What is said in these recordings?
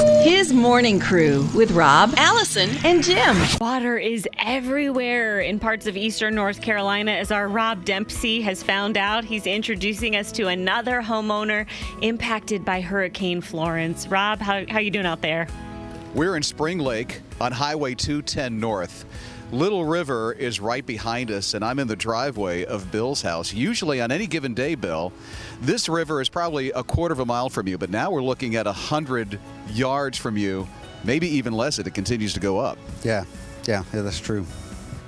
His morning crew with Rob, Allison, and Jim. Water is everywhere in parts of eastern North Carolina, as our Rob Dempsey has found out. He's introducing us to another homeowner impacted by Hurricane Florence. Rob, how you doing out there? We're in Spring Lake on Highway 210 North. Little River is right behind us, and I'm in the driveway of Bill's house. Usually on any given day, Bill, this river is probably a quarter of a mile from you, but now we're looking at 100 yards from you, maybe even less if it continues to go up. Yeah, that's true.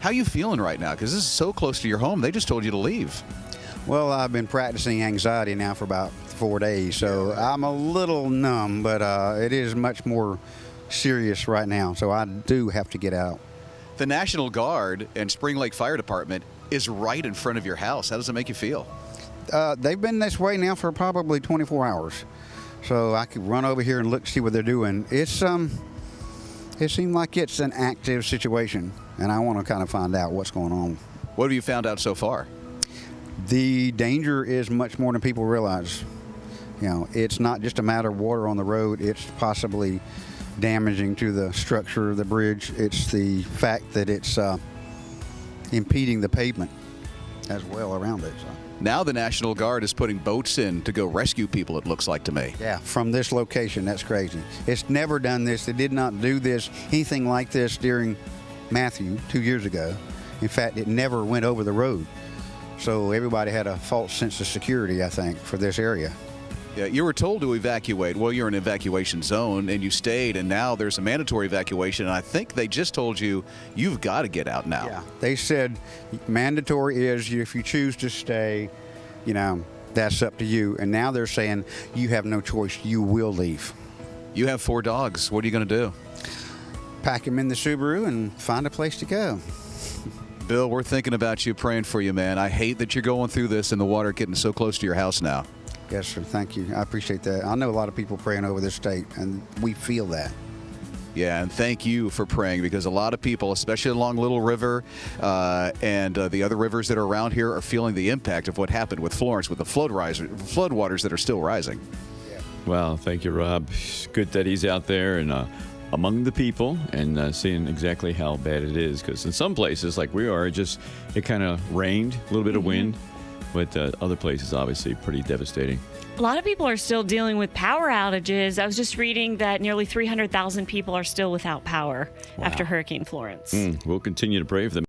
How are you feeling right now? Because this is so close to your home. They just told you to leave. Well, I've been practicing anxiety now for about 4 days, so I'm a little numb, but it is much more serious right now, so I do have to get out. The National Guard and Spring Lake Fire Department is right in front of your house. How does it make you feel? They've been this way now for probably 24 hours, so I could run over here and look, see what they're doing. It seems like it's an active situation, and I want to kind of find out what's going on. What have you found out so far? The danger is much more than people realize. You know, it's not just a matter of water on the road. It's possibly damaging to the structure of the bridge. It's the fact that it's impeding the pavement as well around it. So. Now the National Guard is putting boats in to go rescue people, it looks like to me. Yeah, from this location. That's crazy. It's never done this. They did not do this, anything like this during Matthew 2 years ago. In fact, it never went over the road. So everybody had a false sense of security, I think, for this area. Yeah, you were told to evacuate. Well, you're in an evacuation zone, and you stayed, and now there's a mandatory evacuation, and I think they just told you you've got to get out now. Yeah, they said mandatory is if you choose to stay, you know, that's up to you. And now they're saying you have no choice. You will leave. You have 4 dogs. What are you going to do? Pack them in the Subaru and find a place to go. Bill, we're thinking about you, praying for you, man. I hate that you're going through this and the water getting so close to your house now. Yes, sir. Thank you. I appreciate that. I know a lot of people praying over this state, and we feel that. Yeah, and thank you for praying, because a lot of people, especially along Little River and the other rivers that are around here, are feeling the impact of what happened with Florence, with the floodwaters that are still rising. Yeah. Well, thank you, Rob. It's good that he's out there and among the people and seeing exactly how bad it is, because in some places, like we are, it kind of rained, a little bit of wind. But other places, obviously, pretty devastating. A lot of people are still dealing with power outages. I was just reading that nearly 300,000 people are still without power after Hurricane Florence. We'll continue to pray for them.